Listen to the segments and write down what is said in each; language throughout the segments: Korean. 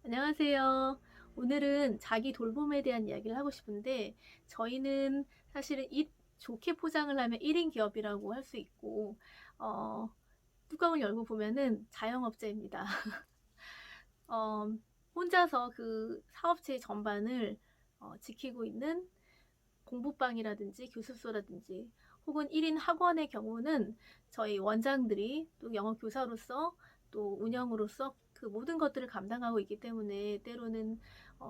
안녕하세요. 오늘은 자기 돌봄에 대한 이야기를 하고 싶은데, 저희는 사실은 좋게 포장을 하면 1인 기업이라고 할 수 있고, 어, 뚜껑을 열고 보면은 자영업자입니다. 어, 혼자서 그 사업체 전반을 지키고 있는 공부방이라든지 교습소라든지 혹은 1인 학원의 경우는 저희 원장들이 또 영어 교사로서 또 운영으로서 그 모든 것들을 감당하고 있기 때문에 때로는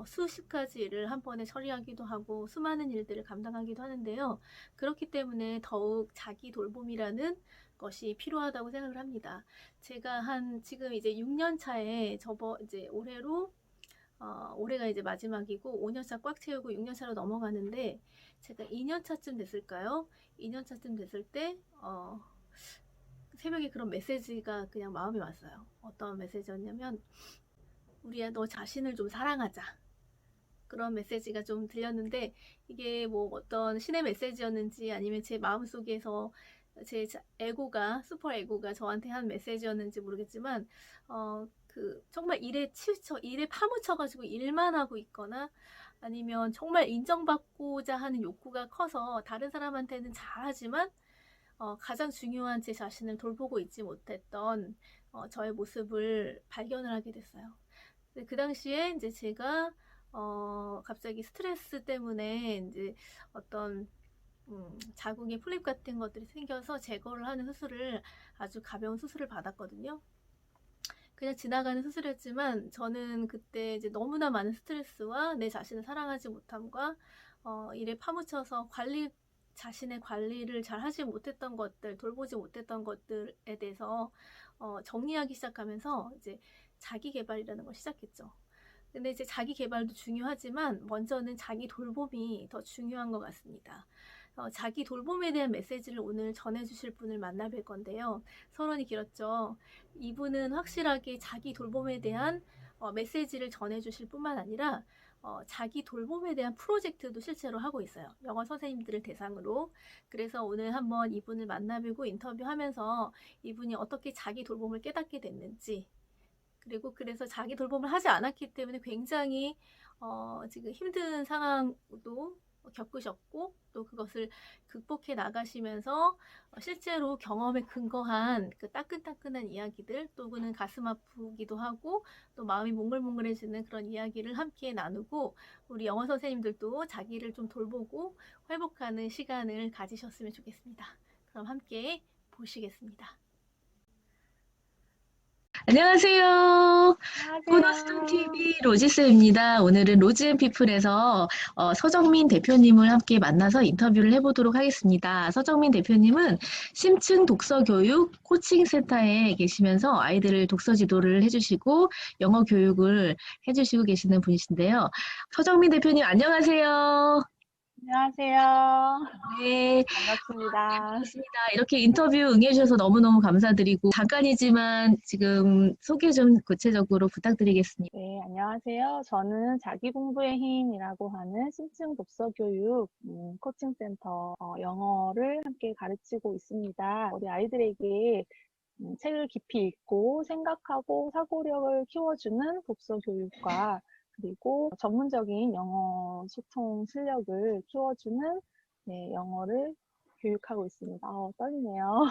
수십 가지 일을 한 번에 처리하기도 하고 수많은 일들을 감당하기도 하는데요. 그렇기 때문에 더욱 자기 돌봄이라는 것이 필요하다고 생각을 합니다. 제가 지금 이제 6년 차에 이제 올해가 이제 마지막이고 5년 차 꽉 채우고 6년 차로 넘어가는데 제가 2년 차쯤 됐을까요? 2년 차쯤 됐을 때 새벽에 그런 메시지가 그냥 마음에 왔어요. 어떤 메시지였냐면 우리야 너 자신을 좀 사랑하자. 그런 메시지가 좀 들렸는데 이게 뭐 어떤 신의 메시지였는지 아니면 제 마음속에서 제 슈퍼 에고가 저한테 한 메시지였는지 모르겠지만 정말 일에 파묻혀가지고 일만 하고 있거나 아니면 정말 인정받고자 하는 욕구가 커서 다른 사람한테는 잘하지만 가장 중요한 제 자신을 돌보고 있지 못했던 저의 모습을 발견을 하게 됐어요. 그 당시에 이제 제가 갑자기 스트레스 때문에 이제 어떤 자궁의 폴립 같은 것들이 생겨서 제거를 하는 수술을 아주 가벼운 수술을 받았거든요. 그냥 지나가는 수술이었지만 저는 그때 이제 너무나 많은 스트레스와 내 자신을 사랑하지 못함과 일에 파묻혀서 자신의 관리를 잘 하지 못했던 것들, 돌보지 못했던 것들에 대해서 정리하기 시작하면서 이제 자기 개발이라는 걸 시작했죠. 근데 이제 자기 개발도 중요하지만 먼저는 자기 돌봄이 더 중요한 것 같습니다. 자기 돌봄에 대한 메시지를 오늘 전해주실 분을 만나뵐 건데요. 서론이 길었죠. 이분은 확실하게 자기 돌봄에 대한 메시지를 전해주실 뿐만 아니라 자기 돌봄에 대한 프로젝트도 실제로 하고 있어요. 영어 선생님들을 대상으로. 그래서 오늘 한번 이분을 만나뵈고 인터뷰하면서 이분이 어떻게 자기 돌봄을 깨닫게 됐는지 그리고 그래서 자기 돌봄을 하지 않았기 때문에 굉장히 지금 힘든 상황도 겪으셨고 또 그것을 극복해 나가시면서 실제로 경험에 근거한 그 따끈따끈한 이야기들 또는 가슴 아프기도 하고 또 마음이 몽글몽글해지는 그런 이야기를 함께 나누고 우리 영어 선생님들도 자기를 좀 돌보고 회복하는 시간을 가지셨으면 좋겠습니다. 그럼 함께 보시겠습니다. 안녕하세요. 코너스톤 안녕하세요. TV 로지스입니다. 오늘은 로즈앤피플에서 서정민 대표님을 함께 만나서 인터뷰를 해보도록 하겠습니다. 서정민 대표님은 심층 독서 교육 코칭 센터에 계시면서 아이들을 독서 지도를 해주시고 영어 교육을 해주시고 계시는 분이신데요. 서정민 대표님 안녕하세요. 안녕하세요. 네. 반갑습니다. 반갑습니다. 이렇게 인터뷰 응해주셔서 너무너무 감사드리고, 잠깐이지만 지금 소개 좀 구체적으로 부탁드리겠습니다. 네, 안녕하세요. 저는 자기 공부의 힘이라고 하는 심층 독서 교육 코칭 센터 영어를 함께 가르치고 있습니다. 우리 아이들에게 책을 깊이 읽고 생각하고 사고력을 키워주는 독서 교육과 그리고 전문적인 영어 소통 실력을 키워주는 네, 영어를 교육하고 있습니다. 떨리네요.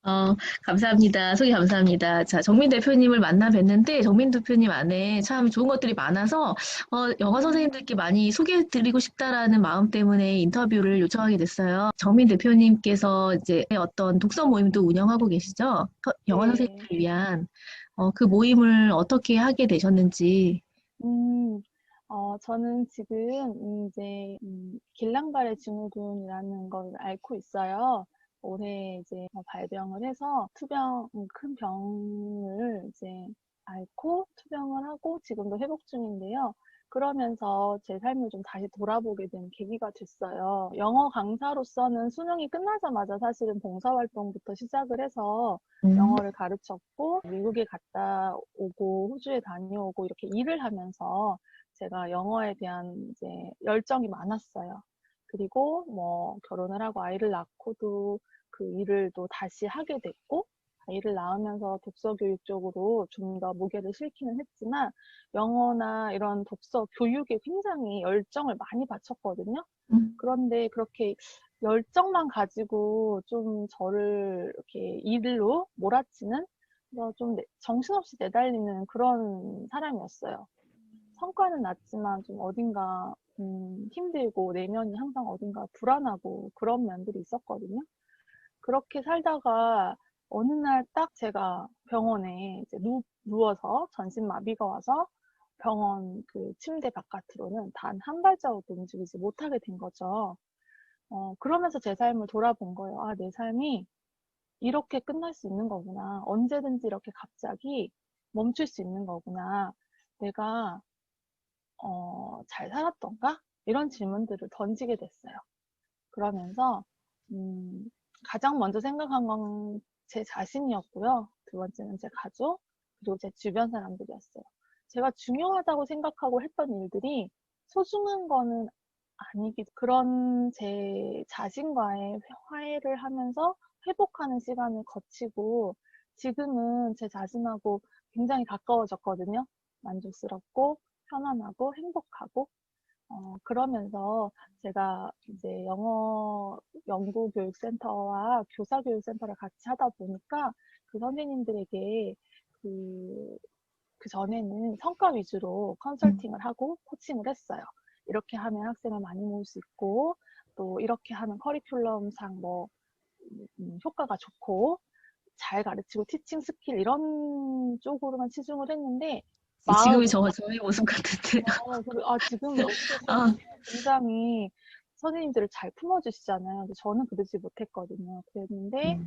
어, 감사합니다. 소개 감사합니다. 자, 정민 대표님을 만나 뵀는데, 정민 대표님 안에 참 좋은 것들이 많아서, 영어 선생님들께 많이 소개해드리고 싶다라는 마음 때문에 인터뷰를 요청하게 됐어요. 정민 대표님께서 이제 어떤 독서 모임도 운영하고 계시죠? 영어 네. 선생님들을 위한, 그 모임을 어떻게 하게 되셨는지. 음, 저는 지금 이제 길랑발의 증후군이라는 걸 앓고 있어요. 올해 이제 발병을 해서 큰 병을 이제 앓고 투병을 하고 지금도 회복 중인데요. 그러면서 제 삶을 좀 다시 돌아보게 된 계기가 됐어요. 영어 강사로서는 수능이 끝나자마자 사실은 봉사활동부터 시작을 해서 음, 영어를 가르쳤고 미국에 갔다 오고 호주에 다녀오고 이렇게 일을 하면서 제가 영어에 대한 이제 열정이 많았어요. 그리고 뭐 결혼을 하고 아이를 낳고도 그 일을 또 다시 하게 됐고 아이를 낳으면서 독서 교육 쪽으로 좀 더 무게를 실기는 했지만 영어나 이런 독서 교육에 굉장히 열정을 많이 바쳤거든요. 그런데 그렇게 열정만 가지고 좀 저를 이렇게 일로 몰아치는 좀 정신없이 내달리는 그런 사람이었어요. 성과는 났지만 좀 어딘가 힘들고 내면이 항상 어딘가 불안하고 그런 면들이 있었거든요. 그렇게 살다가 어느 날 딱 제가 병원에 이제 누워서 전신마비가 와서 병원 그 침대 바깥으로는 단 한 발자국도 움직이지 못하게 된 거죠. 그러면서 제 삶을 돌아본 거예요. 아, 내 삶이 이렇게 끝날 수 있는 거구나. 언제든지 이렇게 갑자기 멈출 수 있는 거구나. 내가 잘 살았던가? 이런 질문들을 던지게 됐어요. 그러면서 가장 먼저 생각한 건 제 자신이었고요. 두 번째는 제 가족, 그리고 제 주변 사람들이었어요. 제가 중요하다고 생각하고 했던 일들이 소중한 거는 아니기, 그런 제 자신과의 화해를 하면서 회복하는 시간을 거치고 지금은 제 자신하고 굉장히 가까워졌거든요. 만족스럽고 편안하고 행복하고 그러면서 제가 이제 영어 연구교육센터와 교사교육센터를 같이 하다 보니까 그 선생님들에게 그 전에는 성과 위주로 컨설팅을 하고 코칭을 했어요. 이렇게 하면 학생을 많이 모을 수 있고 또 이렇게 하면 커리큘럼상 뭐 효과가 좋고 잘 가르치고 티칭 스킬 이런 쪽으로만 치중을 했는데 지금이 마음이 저의 모습 같은데요. 지금 여기서 아, 굉장히 선생님들을 잘 품어주시잖아요. 근데 저는 그러지 못했거든요. 그랬는데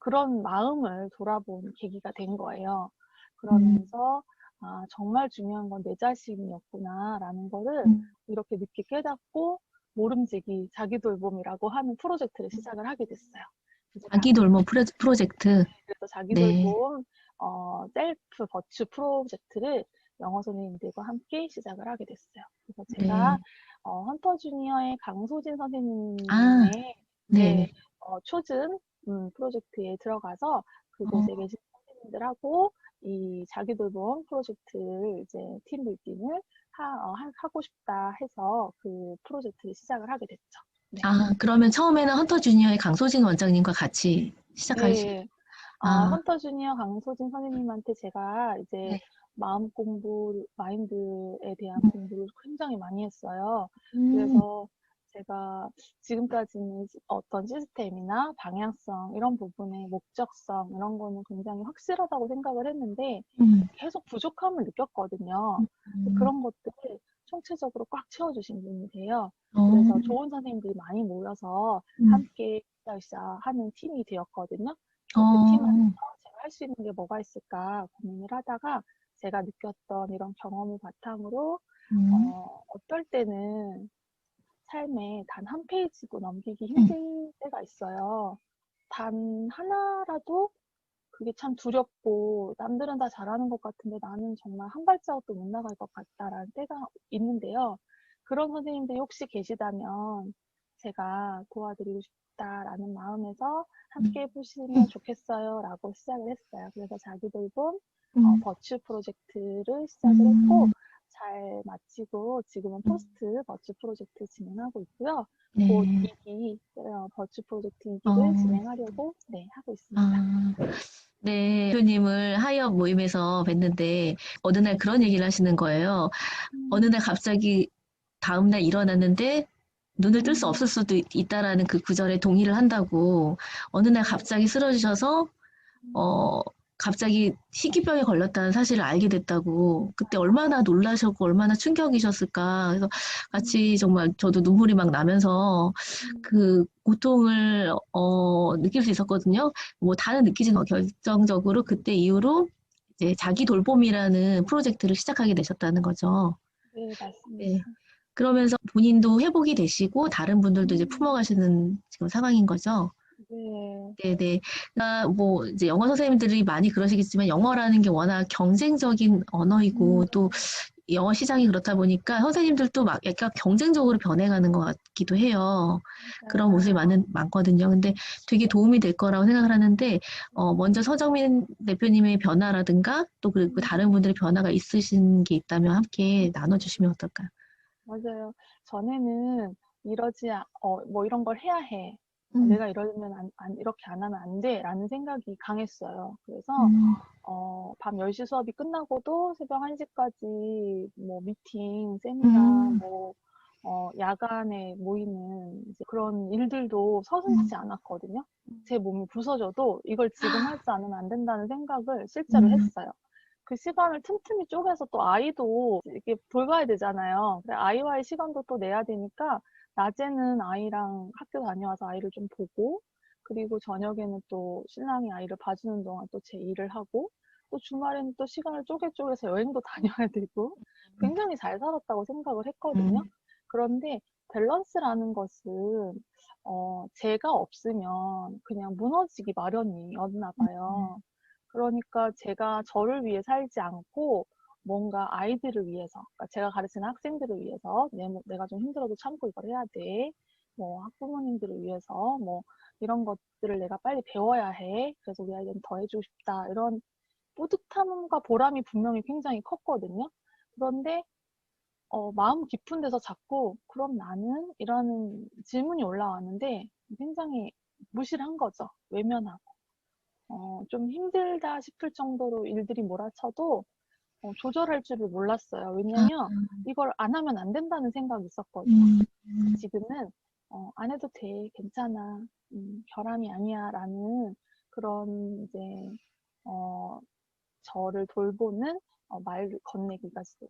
그런 마음을 돌아본 계기가 된 거예요. 그러면서 아, 정말 중요한 건 내 자신이었구나라는 거를 이렇게 늦게 깨닫고 모름지기 자기돌봄이라고 하는 프로젝트를 시작을 하게 됐어요. 자기 돌봄 프로젝트. 그래서 네. 자기돌봄 셀프 버추 프로젝트를 영어 선생님들과 함께 시작을 하게 됐어요. 그래서 제가 네. 헌터 주니어의 강소진 아, 선생님의 네네. 초즌 프로젝트에 들어가서 그곳에 계신 선생님들하고 이 자기돌봄 프로젝트를 이제 팀 빌딩을 하고 싶다 해서 그 프로젝트를 시작을 하게 됐죠. 네. 아, 그러면 처음에는 헌터 주니어의 강소진 원장님과 같이 시작하신. 네. 아, 헌터 주니어 강소진 선생님한테 제가 이제 네. 마음 공부, 마인드에 대한 공부를 굉장히 많이 했어요. 음, 그래서 제가 지금까지는 어떤 시스템이나 방향성, 이런 부분의 목적성, 이런 거는 굉장히 확실하다고 생각을 했는데 계속 부족함을 느꼈거든요. 그런 것들을 총체적으로 꽉 채워주신 분이세요. 어, 그래서 좋은 선생님들이 많이 모여서 함께 으쌰으쌰 하는 팀이 되었거든요. 그 팀 안에서 어, 제가 할 수 있는 게 뭐가 있을까 고민을 하다가 제가 느꼈던 이런 경험을 바탕으로 어떨 때는 삶에 단 한 페이지도 넘기기 힘들 때가 있어요. 단 하나라도 그게 참 두렵고 남들은 다 잘하는 것 같은데 나는 정말 한 발자국도 못 나갈 것 같다라는 때가 있는데요. 그런 선생님들이 혹시 계시다면 제가 도와드리고 싶다라는 마음에서 함께 해보시면 좋겠어요 라고 시작을 했어요. 그래서 자기돌봄 버추 프로젝트를 시작을 했고 잘 마치고 지금은 포스트 버추 프로젝트 진행하고 있고요. 곧 네. 2기 버추 프로젝트 2기를 어, 진행하려고 하고 있습니다. 아, 네. 대표님을 하이업 모임에서 뵀는데 어느 날 그런 얘기를 하시는 거예요. 어느 날 갑자기 다음날 일어났는데 눈을 뜰 수 없을 수도 있다라는 그 구절에 동의를 한다고. 어느 날 갑자기 쓰러지셔서 어, 갑자기 희귀병에 걸렸다는 사실을 알게 됐다고. 그때 얼마나 놀라셨고 얼마나 충격이셨을까. 그래서 같이 정말 저도 눈물이 막 나면서 그 고통을 느낄 수 있었거든요. 뭐 다는 느끼진 결정적으로 그때 이후로 이제 자기 돌봄이라는 프로젝트를 시작하게 되셨다는 거죠. 네, 맞습니다. 네. 그러면서 본인도 회복이 되시고 다른 분들도 이제 품어가시는 지금 상황인 거죠. 네. 네네. 그러니까 뭐 이제 영어 선생님들이 많이 그러시겠지만 영어라는 게 워낙 경쟁적인 언어이고 또 영어 시장이 그렇다 보니까 선생님들도 막 약간 경쟁적으로 변해가는 것 같기도 해요. 그런 모습이 많거든요. 근데 되게 도움이 될 거라고 생각을 하는데, 먼저 서정민 대표님의 변화라든가 또 그리고 다른 분들의 변화가 있으신 게 있다면 함께 나눠주시면 어떨까요? 맞아요. 전에는 뭐 이런 걸 해야 해. 음, 내가 이러면 이렇게 안 하면 안 돼. 라는 생각이 강했어요. 그래서, 음, 밤 10시 수업이 끝나고도 새벽 1시까지 뭐 미팅, 세미나, 음, 뭐, 야간에 모이는 이제 그런 일들도 음, 서슴지 않았거든요. 제 몸이 부서져도 이걸 지금 하지 않으면 안 된다는 생각을 실제로 음, 했어요. 그 시간을 틈틈이 쪼개서 또 아이도 이렇게 돌봐야 되잖아요. 그래, 아이와의 시간도 또 내야 되니까 낮에는 아이랑 학교 다녀와서 아이를 좀 보고 그리고 저녁에는 또 신랑이 아이를 봐주는 동안 또 제 일을 하고 또 주말에는 또 시간을 쪼개서 여행도 다녀야 되고 굉장히 잘 살았다고 생각을 했거든요. 음, 그런데 밸런스라는 것은 제가 없으면 그냥 무너지기 마련이었나 봐요. 그러니까 제가 저를 위해 살지 않고 뭔가 아이들을 위해서, 그러니까 제가 가르치는 학생들을 위해서 내가 좀 힘들어도 참고 이걸 해야 돼. 뭐 학부모님들을 위해서 뭐 이런 것들을 내가 빨리 배워야 해. 그래서 우리 아이들은 더 해주고 싶다. 이런 뿌듯함과 보람이 분명히 굉장히 컸거든요. 그런데 마음 깊은 데서 자꾸 그럼 나는? 이라는 질문이 올라왔는데 굉장히 무시를 한 거죠. 외면하고. 좀 힘들다 싶을 정도로 일들이 몰아쳐도 조절할 줄을 몰랐어요. 왜냐면 이걸 안 하면 안 된다는 생각이 있었거든요. 음, 지금은 안 해도 돼, 괜찮아, 결함이 아니야 라는 그런 이제 어, 저를 돌보는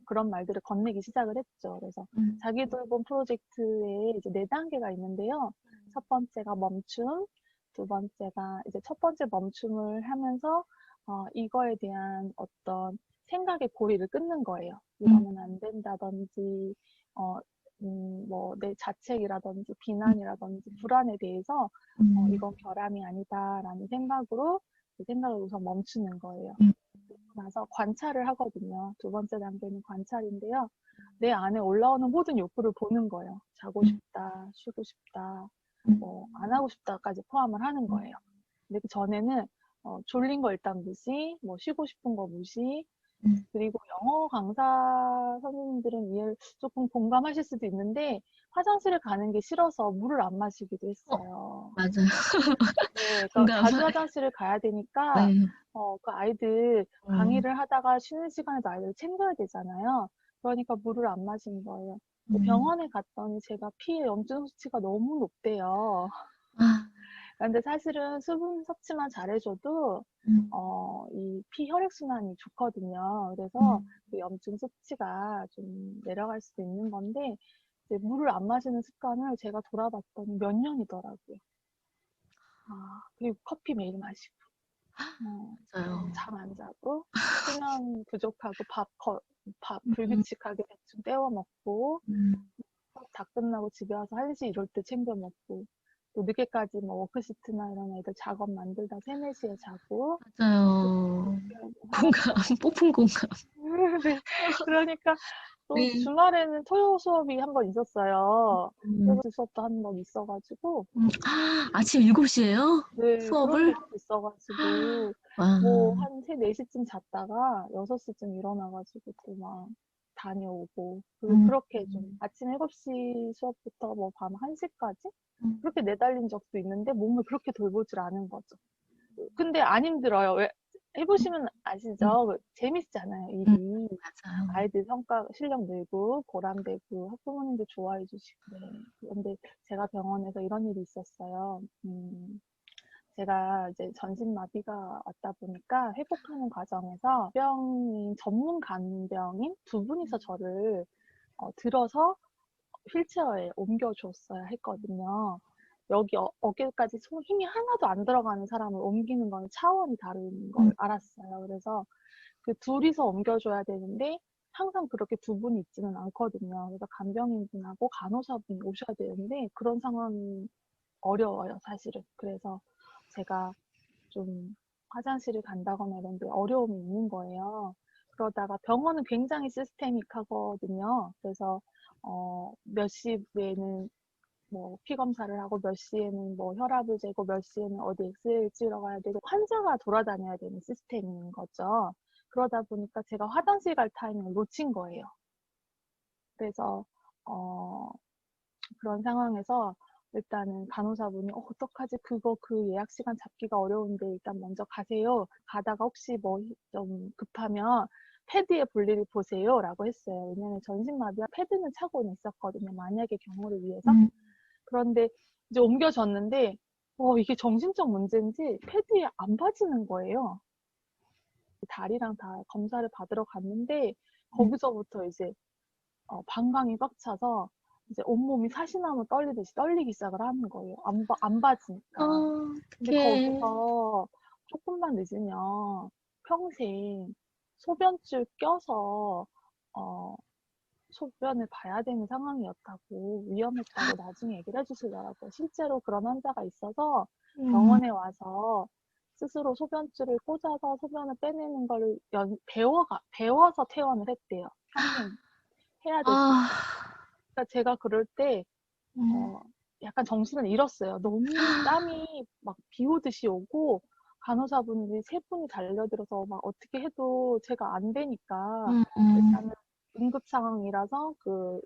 그런 말들을 건네기 시작을 했죠. 그래서 음, 자기 돌봄 프로젝트에 이제 4단계가 있는데요. 첫 번째가 멈춤, 두 번째가 이제 첫 번째 멈춤을 하면서 이거에 대한 어떤 생각의 고리를 끊는 거예요. 음, 이러면 안 된다든지, 어, 뭐, 내 자책이라든지, 비난이라든지, 불안에 대해서, 음, 이건 결함이 아니다라는 생각으로, 그 생각을 우선 멈추는 거예요. 음, 나서 관찰을 하거든요. 두 번째 단계는 관찰인데요. 내 안에 올라오는 모든 욕구를 보는 거예요. 자고 음, 싶다, 쉬고 싶다, 음, 뭐, 안 하고 싶다까지 포함을 하는 거예요. 근데 그 전에는, 졸린 거 일단 무시, 뭐, 쉬고 싶은 거 무시, 음, 그리고 영어 강사 선생님들은 이해를 조금 공감하실 수도 있는데, 화장실을 가는 게 싫어서 물을 안 마시기도 어, 했어요. 맞아요. 네, 그러니까 공감. 자주 화장실을 가야 되니까, 네. 그 아이들 음, 강의를 하다가 쉬는 시간에도 아이들을 챙겨야 되잖아요. 그러니까 물을 안 마신 거예요. 근데 음, 병원에 갔더니 제가 피의 염증 수치가 너무 높대요. 아, 근데 사실은 수분 섭취만 잘해줘도, 음, 이 피 혈액순환이 좋거든요. 그래서 음, 그 염증 수치가 좀 내려갈 수도 있는 건데, 이제 물을 안 마시는 습관을 제가 돌아봤더니 몇 년이더라고요. 그리고 커피 매일 마시고. 맞아요. 잠 안 자고, 수면 부족하고, 밥 음, 불규칙하게 대충 때워 먹고, 음, 수업 다 끝나고 집에 와서 1시 이럴 때 챙겨 먹고, 또 늦게까지 뭐 워크시트나 이런 애들 작업 만들다 3, 4시에 자고, 맞아요. 그렇게 공감, 살았어요. 폭풍 공감. 네. 그러니까 또 네. 주말에는 토요 수업이 한 번 있었어요. 음, 토요 수업도 한 번 있어가지고, 아침 7시에요? 네, 그런 수업을? 적도 있어가지고, 와, 뭐, 한 3, 4시쯤 잤다가 6시쯤 일어나가지고 또 막 다녀오고, 음, 그렇게 좀 아침 7시 수업부터 뭐 밤 1시까지? 음, 그렇게 내달린 적도 있는데 몸을 그렇게 돌보질 않은 거죠. 근데 안 힘들어요. 왜, 해보시면 음, 아시죠? 재밌잖아요, 음, 일이. 맞아요. 아이들 성과, 실력 늘고, 보람되고, 학부모님도 좋아해 주시고. 네. 그런데 제가 병원에서 이런 일이 있었어요. 제가 이제 전신마비가 왔다 보니까 회복하는 과정에서 전문 간병인 두 분이서 저를 들어서 휠체어에 옮겨줬어야 했거든요. 여기 어깨까지 힘이 하나도 안 들어가는 사람을 옮기는 건 차원이 다른 걸 음, 알았어요. 그래서 그 둘이서 옮겨줘야 되는데 항상 그렇게 두 분이 있지는 않거든요. 그래서 간병인분하고 간호사분이 오셔야 되는데 그런 상황이 어려워요, 사실은. 그래서 제가 좀 화장실을 간다거나 이런 데 어려움이 있는 거예요. 그러다가 병원은 굉장히 시스테믹하거든요. 그래서 몇 시에는 뭐 피 검사를 하고 몇 시에는 뭐 혈압을 재고 몇 시에는 어디 엑스레이를 찍으러 가야 되고 환자가 돌아다녀야 되는 시스템인 거죠. 그러다 보니까 제가 화장실 갈 타이밍을 놓친 거예요. 그래서 그런 상황에서 일단은 간호사분이 어떡하지? 그거 그 예약 시간 잡기가 어려운데 일단 먼저 가세요. 가다가 혹시 뭐 좀 급하면 패드에 볼일을 보세요. 라고 했어요. 왜냐면 전신마비와 패드는 차고는 있었거든요. 만약의 경우를 위해서. 그런데 이제 옮겨졌는데 이게 정신적 문제인지 패드에 안 빠지는 거예요. 다리랑 다 검사를 받으러 갔는데 거기서부터 이제 방광이 꽉 차서 이제 온몸이 사시나무 떨리듯이 떨리기 시작을 하는 거예요. 안 빠지니까. 근데 어떡해. 거기서 조금만 늦으면 평생 소변줄 껴서 소변을 봐야 되는 상황이었다고, 위험했다고 나중에 얘기를 해주시더라고요. 실제로 그런 환자가 있어서 병원에 와서 스스로 소변줄을 꽂아서 소변을 빼내는 거를 배워서 퇴원을 했대요. 평생 해야 될 수 아, 있다. 그러니까 제가 그럴 때 음, 어, 약간 정신을 잃었어요. 너무 땀이 막 비 오듯이 오고 간호사분들이 세 분이 달려들어서 막 어떻게 해도 제가 안 되니까 음, 음, 일단은 응급 상황이라서 그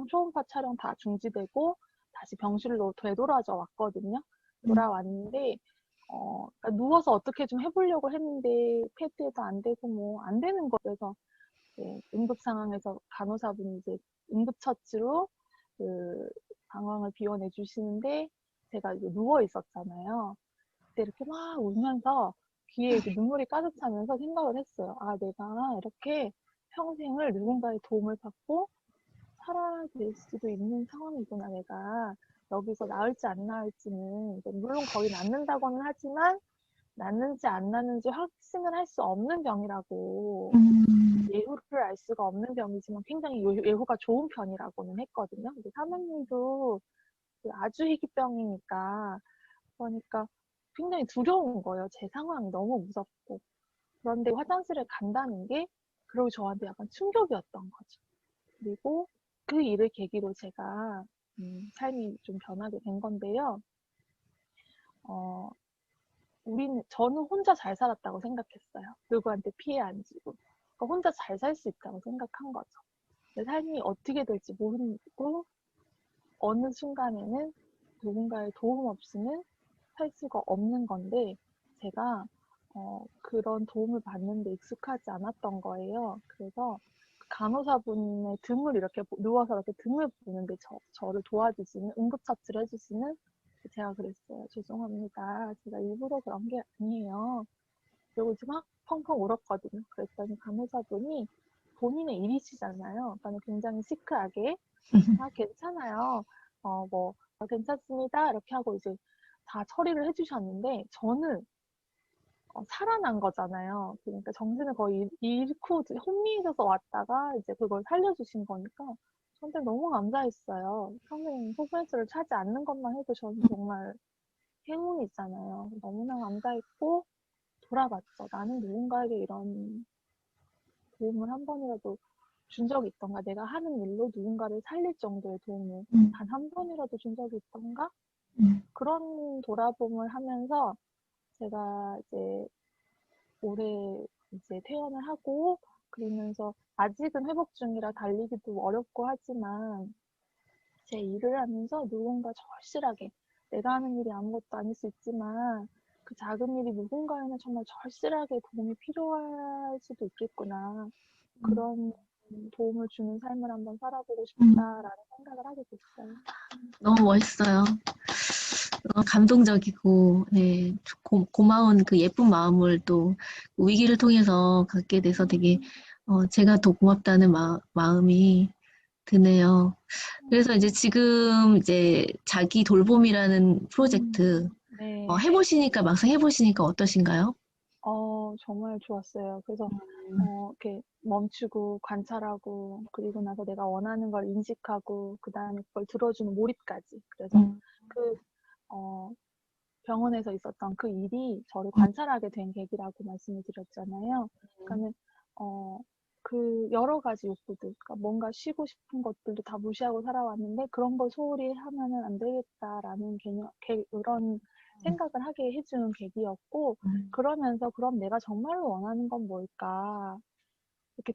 초음파 촬영 다 중지되고 다시 병실로 되돌아져 왔거든요. 돌아왔는데 그러니까 누워서 어떻게 좀 해보려고 했는데 패드에도 안 되고 뭐 안 되는 거여서 응급 상황에서 간호사분이 이제 응급처치로 그 방황을 비워내 주시는데 제가 이제 누워 있었잖아요. 그때 이렇게 막 울면서 귀에 이렇게 눈물이 가득 차면서 생각을 했어요. 아, 내가 이렇게 평생을 누군가의 도움을 받고 살아야 될 수도 있는 상황이구나, 내가. 여기서 나을지 안 나을지는, 물론 거의 낫는다고는 하지만, 낫는지 안 낫는지 확신을 할 수 없는 병이라고, 음, 예후를 알 수가 없는 병이지만 굉장히 예후가 좋은 편이라고는 했거든요. 근데 사모님도 그 아주 희귀병이니까, 그러니까 굉장히 두려운 거예요. 제 상황이 너무 무섭고. 그런데 화장실을 간다는 게, 그리고 저한테 약간 충격이었던 거죠. 그리고 그 일을 계기로 제가 삶이 좀 변하게 된 건데요. 어, 저는 혼자 잘 살았다고 생각했어요. 누구한테 피해 안 주고. 그러니까 혼자 잘 살 수 있다고 생각한 거죠. 내 삶이 어떻게 될지 모르고 어느 순간에는 누군가의 도움 없이는 살 수가 없는 건데 제가 그런 도움을 받는데 익숙하지 않았던 거예요. 그래서 그 간호사분의 등을 이렇게 누워서 이렇게 등을 보는데 저를 도와주시는 응급처치를 해주시는 제가 그랬어요. 죄송합니다. 제가 일부러 그런 게 아니에요. 그리고 이제 막 펑펑 울었거든요. 그랬더니 간호사분이 본인의 일이시잖아요. 그러니까 굉장히 시크하게 아, 괜찮아요. 괜찮습니다. 이렇게 하고 이제 다 처리를 해주셨는데, 저는 살아난 거잖아요. 그러니까 정신을 거의 잃고 혼미해져서 왔다가 이제 그걸 살려주신 거니까, 저한테 너무 감사했어요. 평생 소변줄을 차지 않는 것만 해도 저는 정말 행운이잖아요. 너무나 감사했고, 돌아봤죠. 나는 누군가에게 이런 도움을 한 번이라도 준 적이 있던가? 내가 하는 일로 누군가를 살릴 정도의 도움을 음, 단 한 번이라도 준 적이 있던가? 음, 그런 돌아봄을 하면서 제가 이제 올해 이제 퇴원을 하고 그러면서 아직은 회복 중이라 달리기도 어렵고 하지만 제 일을 하면서 누군가 절실하게 내가 하는 일이 아무것도 아닐 수 있지만 그 작은 일이 누군가에는 정말 절실하게 도움이 필요할 수도 있겠구나. 그런 도움을 주는 삶을 한번 살아보고 음. 싶다라는 생각을 하게 됐어요. 너무 멋있어요. 감동적이고, 네, 고마운 그 예쁜 마음을 또 위기를 통해서 갖게 돼서 되게, 제가 더 고맙다는 마음이 드네요. 그래서 이제 지금 이제 자기 돌봄이라는 프로젝트, 네. 해보시니까, 막상 해보시니까 어떠신가요? 정말 좋았어요. 그래서 이렇게 멈추고 관찰하고 그리고 나서 내가 원하는 걸 인식하고 그다음에 그걸 들어주는 몰입까지. 그래서 음, 그 어, 병원에서 있었던 그 일이 저를 음, 관찰하게 된 계기라고 말씀을 드렸잖아요. 그러니까는 여러 가지 욕구들, 그러니까 뭔가 쉬고 싶은 것들도 다 무시하고 살아왔는데 그런 걸 소홀히 하면은 안 되겠다라는 그런 생각을 하게 해준 계기였고, 그러면서 그럼 내가 정말로 원하는 건 뭘까? 이렇게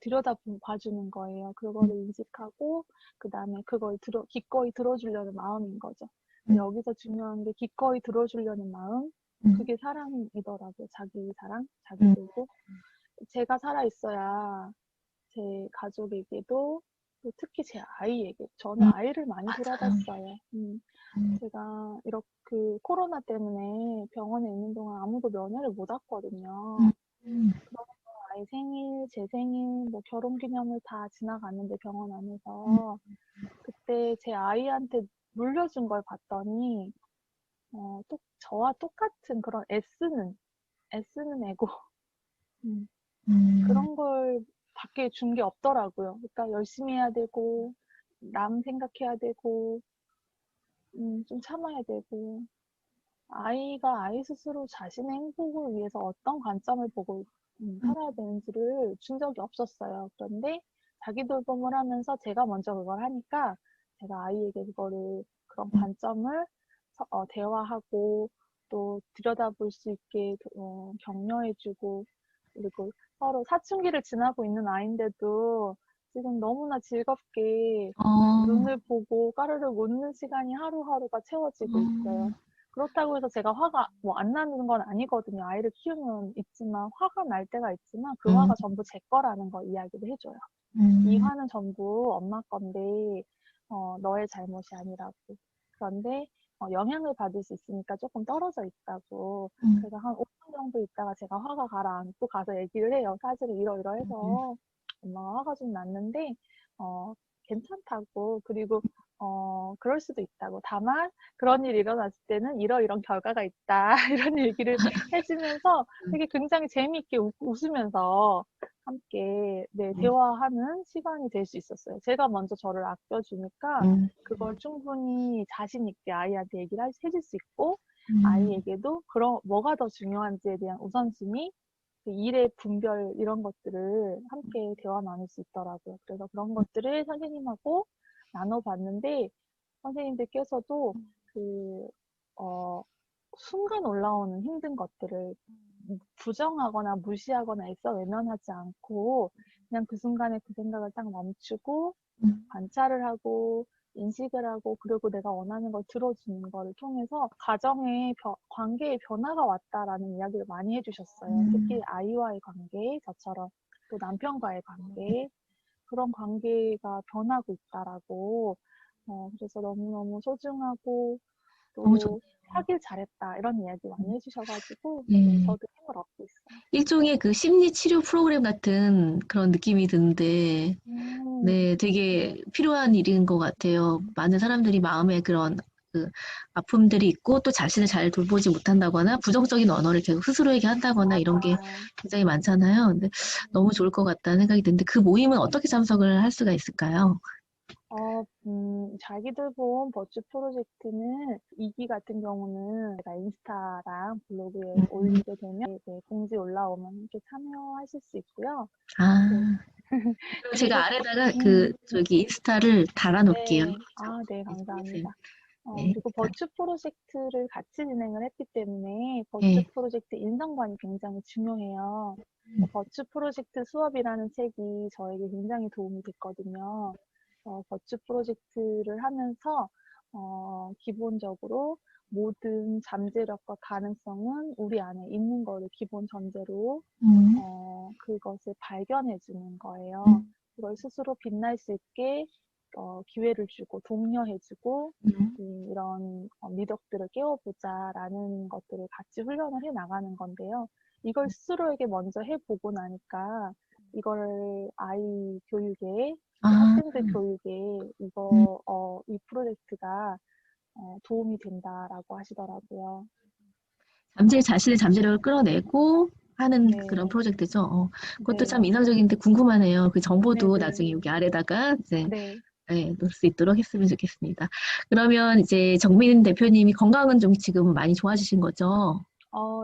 봐주는 거예요. 그거를 인식하고, 그 다음에 그걸 기꺼이 들어주려는 마음인 거죠. 여기서 중요한 게 기꺼이 들어주려는 마음, 그게 사랑이더라고요. 자기 사랑, 자기 돌보. 제가 살아있어야 제 가족에게도, 또 특히 제 아이에게, 저는 아이를 많이 돌아봤어요. 제가 이렇게 코로나 때문에 병원에 있는 동안 아무도 면회를 못 왔거든요. 아이 생일, 제 생일, 뭐 결혼기념일 다 지나갔는데 병원 안에서 그때 제 아이한테 물려준 걸 봤더니 저와 똑같은 그런 애쓰는 애고 그런 걸 밖에 준 게 없더라고요. 그러니까 열심히 해야 되고 남 생각해야 되고 좀 참아야 되고, 아이가 아이 스스로 자신의 행복을 위해서 어떤 관점을 보고 살아야 되는지를 준 적이 없었어요. 그런데 자기 돌봄을 하면서 제가 먼저 그걸 하니까 제가 아이에게 그런 관점을 대화하고 또 들여다볼 수 있게 격려해주고, 그리고 서로 사춘기를 지나고 있는 아이인데도 지금 너무나 즐겁게 눈을 보고 까르르 웃는 시간이 하루하루가 채워지고 있어요. 그렇다고 해서 제가 화가 뭐 안 나는 건 아니거든요. 아이를 키우면 있지만, 화가 날 때가 있지만 그 화가 전부 제 거라는 걸 이야기를 해줘요. 이 화는 전부 엄마 건데 너의 잘못이 아니라고. 그런데 영향을 받을 수 있으니까 조금 떨어져 있다고. 그래서 한 5분 정도 있다가 제가 화가 가라앉고 가서 얘기를 해요. 사실은 이러이러해서 엄마가 화가 좀 났는데 괜찮다고. 그리고 그럴 수도 있다고. 다만 그런 일이 일어났을 때는 이러이런 결과가 있다. 이런 얘기를 해주면서 되게 굉장히 재미있게 웃으면서 함께 대화하는 시간이 될 수 있었어요. 제가 먼저 저를 아껴주니까 그걸 충분히 자신 있게 아이한테 얘기를 해줄 수 있고, 아이에게도 뭐가 더 중요한지에 대한 우선순위, 그 일의 분별, 이런 것들을 함께 대화 나눌 수 있더라고요. 그래서 그런 것들을 선생님하고 나눠봤는데, 선생님들께서도 순간 올라오는 힘든 것들을 부정하거나 무시하거나 애써 외면하지 않고, 그냥 그 순간에 그 생각을 딱 멈추고, 관찰을 하고, 인식을 하고, 그리고 내가 원하는 걸 들어주는 거를 통해서 관계의 변화가 왔다라는 이야기를 많이 해주셨어요. 특히 아이와의 관계, 저처럼 또 남편과의 관계, 그런 관계가 변하고 있다라고. 그래서 너무너무 소중하고 너무 좋 또 하길 잘했다, 이런 이야기 많이 해주셔가지고 네. 저도 힘을 얻고 있어요. 일종의 그 심리 치료 프로그램 같은 그런 느낌이 드는데, 네, 되게 필요한 일인 것 같아요. 많은 사람들이 마음에 그런 그 아픔들이 있고 또 자신을 잘 돌보지 못한다거나 부정적인 언어를 계속 스스로에게 한다거나 이런 게 굉장히 많잖아요. 근데 너무 좋을 것 같다는 생각이 드는데 그 모임은 어떻게 참석을 할 수가 있을까요? 자기 돌봄 버추 프로젝트는 2기 같은 경우는 제가 인스타랑 블로그에 올리게 되면 공지 올라오면 이렇게 참여하실 수 있고요. 아, 네. 그럼 제가 아래다가 음, 인스타를 달아놓을게요. 네. 네, 감사합니다. 네. 그리고 버추 프로젝트를 같이 진행을 했기 때문에 버추 네. 프로젝트 인성관이 굉장히 중요해요. 버추 프로젝트 수업이라는 책이 저에게 굉장히 도움이 됐거든요. 버추 프로젝트를 하면서 기본적으로 모든 잠재력과 가능성은 우리 안에 있는 거를 기본 전제로 그것을 발견해 주는 거예요. 그걸 스스로 빛날 수 있게 기회를 주고 독려해주고 이런 미덕들을 깨워보자라는 것들을 같이 훈련을 해 나가는 건데요. 이걸 스스로에게 먼저 해보고 나니까 이걸 아이 교육에, 학생들 교육에 이 프로젝트가 도움이 된다라고 하시더라고요. 자신의 잠재력을 끌어내고 하는 네. 그런 프로젝트죠. 그것도 네, 참 인상적인데 궁금하네요. 그 정보도 네네. 나중에 여기 아래다가 이제 네. 놓을 수 있도록 했으면 좋겠습니다. 그러면 이제 정민 대표님이 건강은 좀 지금 많이 좋아지신 거죠?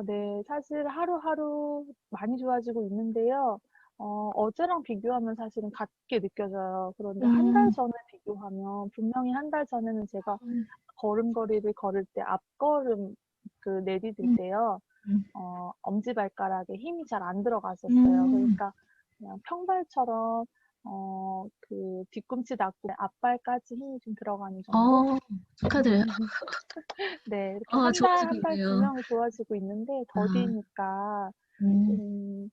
네. 사실 하루하루 많이 좋아지고 있는데요. 어제랑 비교하면 사실은 같게 느껴져요. 그런데 한 달 음, 전에 비교하면 분명히 한 달 전에는 제가 음, 걸음걸이를 걸을 때 앞걸음 내디딜 음, 때요. 음, 엄지발가락에 힘이 잘 안 들어갔었어요. 음. 그러니까 그냥 평발처럼 뒤꿈치 닿고 앞발까지 힘이 좀 들어가는 정도? 축하드려요. 네, 이렇게 한 달, 한 달 좋으시군요. 분명히 좋아지고 있는데 아, 더디니까 음, 좀,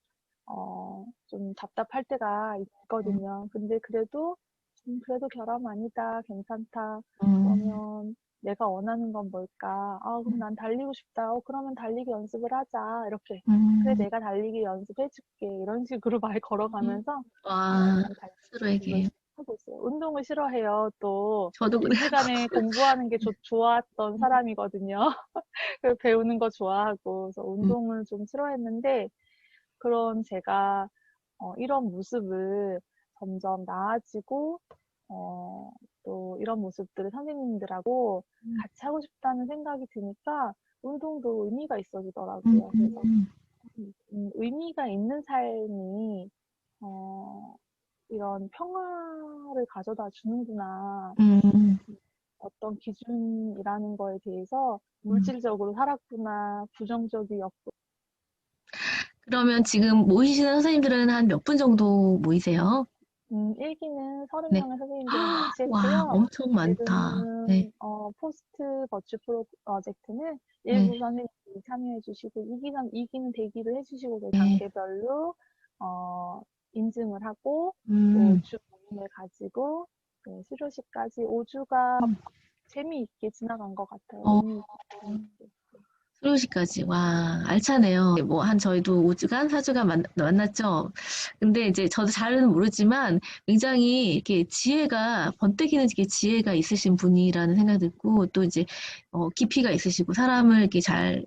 좀 답답할 때가 있거든요. 근데 그래도, 그래도 결함 아니다, 괜찮다. 음, 그러면 내가 원하는 건 뭘까? 그럼 난 달리고 싶다. 그러면 달리기 연습을 하자. 이렇게. 그래, 음, 내가 달리기 연습해줄게. 이런 식으로 말 걸어가면서, 와, 좀 달리기 연습을 서로에게. 하고 있어요. 운동을 싫어해요. 또, 저도 그래요. 길시간에 공부하는 게 좋았던 사람이거든요. 그 배우는 거 좋아하고, 그래서 음, 운동을 좀 싫어했는데, 그런 제가 이런 모습을 점점 나아지고 어, 또 이런 모습들을 선생님들하고 같이 하고 싶다는 생각이 드니까 운동도 의미가 있어지더라고요. 그래서 음, 의미가 있는 삶이 어, 이런 평화를 가져다 주는구나. 음, 어떤 기준이라는 거에 대해서 음. 물질적으로 살았구나, 부정적이었고 그러면 지금 모이시는 선생님들은 한 몇 분 정도 모이세요? 일기는 네. 30명의 선생님들이랑 같이 와, 했고요. 엄청 많다. 네, 지금 포스트 버추 프로젝트는 네, 일부 선생님들이 참여해 주시고 이기는 대기를 해 주시고 그 네. 단계별로 어, 인증을 하고 또 음, 주 모임을 가지고 네, 수료식까지 5주가 재미있게 지나간 것 같아요. 어, 의미 있고 재미있게. 수료식까지. 와, 알차네요. 뭐, 한 저희도 5주간, 4주간 만났죠. 근데 이제 저도 잘은 모르지만 굉장히 이렇게 지혜가, 번뜩이는 이렇게 지혜가 있으신 분이라는 생각이 들고, 또 이제, 깊이가 있으시고, 사람을 이렇게 잘,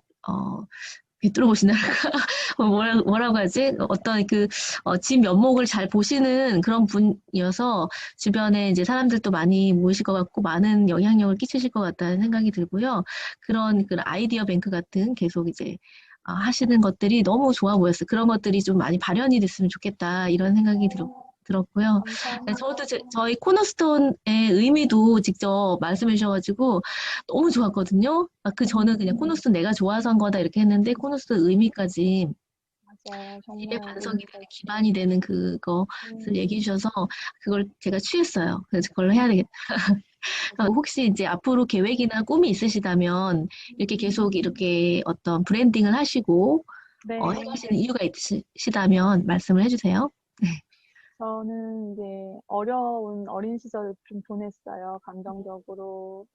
비뚤어 보신다. 뭐라고 하지? 어떤 집 면목을 잘 보시는 그런 분이어서 주변에 이제 사람들도 많이 모이실 것 같고 많은 영향력을 끼치실 것 같다는 생각이 들고요. 그런 그 아이디어 뱅크 같은 계속 이제 하시는 것들이 너무 좋아 보였어요. 그런 것들이 좀 많이 발현이 됐으면 좋겠다 이런 생각이 들었고요. 네, 감사합니다. 저희 코너스톤의 의미도 직접 말씀해 주셔가지고 너무 좋았거든요. 저는 그냥 코너스톤 내가 좋아서 한 거다 이렇게 했는데 코너스톤 의미까지 맞아요. 집에 정말 반석이 의미가 되는 있어요. 기반이 되는 그것을 얘기해 음, 주셔서 그걸 제가 취했어요. 그래서 그걸로 해야 되겠다. 혹시 이제 앞으로 계획이나 꿈이 있으시다면 이렇게 계속 이렇게 어떤 브랜딩을 하시고 네. 해가시는 이유가 있으시다면 말씀을 해주세요. 네. 저는 이제 어려운 어린 시절을 좀 보냈어요. 감정적으로,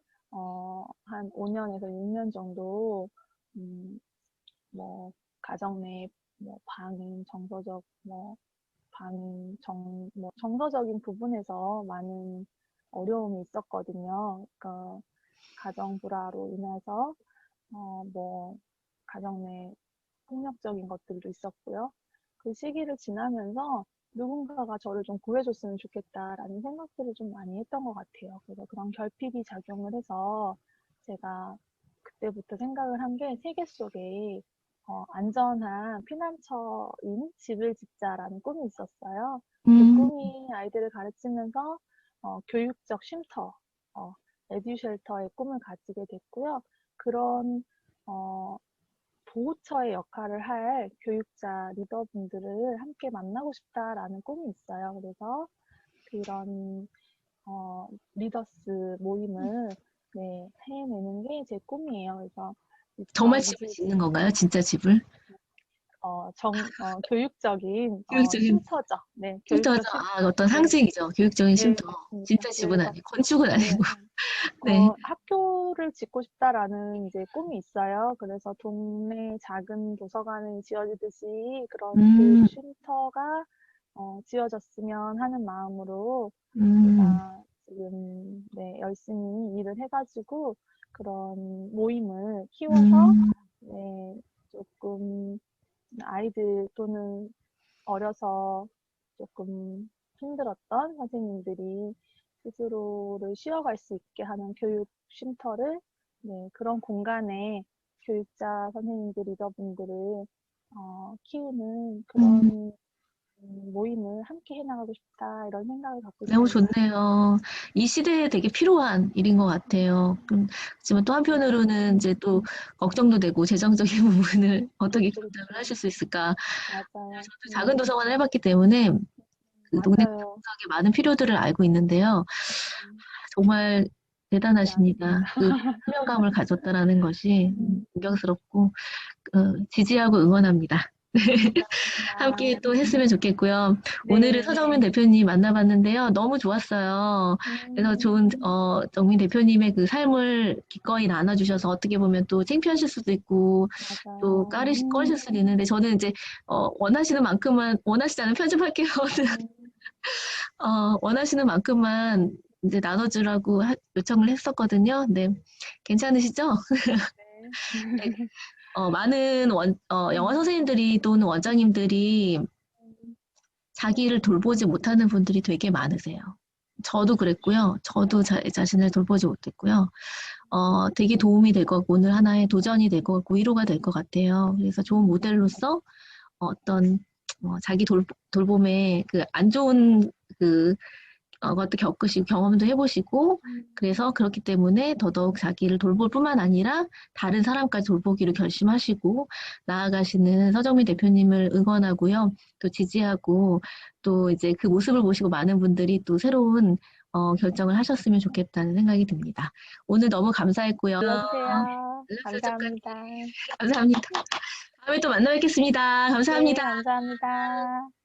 한 5년에서 6년 정도, 음, 뭐, 가정 내, 뭐, 방임, 정서적, 뭐, 정서적인 부분에서 많은 어려움이 있었거든요. 그러니까, 가정 불화로 인해서, 뭐, 가정 내 폭력적인 것들도 있었고요. 그 시기를 지나면서 누군가가 저를 좀 구해줬으면 좋겠다라는 생각들을 좀 많이 했던 것 같아요. 그래서 그런 결핍이 작용을 해서 제가 그때부터 생각을 한 게 세계 속에 안전한 피난처인 집을 짓자라는 꿈이 있었어요. 그 음, 꿈이 아이들을 가르치면서 교육적 쉼터, 어, 에듀쉘터의 꿈을 가지게 됐고요. 그런 어, 보호처의 역할을 할 교육자 리더분들을 함께 만나고 싶다라는 꿈이 있어요. 그래서 그런 리더스 모임을 네, 해내는 게 제 꿈이에요. 그래서 정말 집을 짓는 건가요? 진짜 집을? 교육적인 교육적인 쉼터죠. 네, 쉼터죠. 교육적 쉼터. 어떤 네, 상징이죠. 교육적인 네, 쉼터. 맞습니다. 진짜 집은 그래서 아니고 건축은 네, 아니고. 네. 학교를 짓고 싶다라는 이제 꿈이 있어요. 그래서 동네 작은 도서관을 지어지듯이 그런 교육 음, 쉼터가 지어졌으면 하는 마음으로 음, 제가 지금 네, 열심히 일을 해가지고 그런 모임을 키워서 음, 네, 조금 아이들 또는 어려서 조금 힘들었던 선생님들이 스스로를 쉬어갈 수 있게 하는 교육 쉼터를 네, 그런 공간에 교육자 선생님들, 리더분들을 키우는 음, 그런 모임을 함께 해나가고 싶다 이런 생각을 갖고 너무 있습니다. 좋네요. 이 시대에 되게 필요한 일인 것 같아요. 그렇지만 또 한편으로는 이제 또 걱정도 되고 재정적인 부분을 어떻게 그쵸, 감당을 그쵸. 하실 수 있을까. 맞아요. 저도 작은 도서관을 해봤기 때문에 그 동네 맞아요. 구석의 많은 필요들을 알고 있는데요. 음, 정말 쉽지 않습니다. 대단하십니다. 그 사명감을 가졌다라는 것이 음, 존경스럽고 지지하고 응원합니다. 함께 감사합니다. 또 했으면 좋겠고요. 오늘은 네. 서정민 대표님 만나봤는데요. 너무 좋았어요. 그래서 좋은 정민 대표님의 그 삶을 기꺼이 나눠주셔서 어떻게 보면 또 창피하실 수도 있고 또 맞아요. 꺼리실 수도 있는데 저는 이제 원하시는 만큼만 원하시지 않으면 편집할게요. 음, 원하시는 만큼만 이제 나눠주라고 요청을 했었거든요. 네, 괜찮으시죠? 네, 네. 많은 영어 음, 선생님들이 또는 원장님들이 자기를 돌보지 못하는 분들이 되게 많으세요. 저도 그랬고요. 저도 자신을 돌보지 못했고요. 되게 도움이 될 것 같고, 오늘 하나의 도전이 될 것 같고, 위로가 될 것 같아요. 그래서 좋은 모델로서 어떤, 자기 돌봄의 그 안 좋은 그 것도 겪으시고 경험도 해보시고 그래서 그렇기 때문에 더더욱 자기를 돌볼 뿐만 아니라 다른 사람까지 돌보기를 결심하시고 나아가시는 서정민 대표님을 응원하고요. 또 지지하고 또 이제 그 모습을 보시고 많은 분들이 또 새로운 결정을 하셨으면 좋겠다는 생각이 듭니다. 오늘 너무 감사했고요. 불러주세요. 연락처까지 감사합니다. 감사합니다. 다음에 또 만나 뵙겠습니다. 네, 감사합니다. 감사합니다.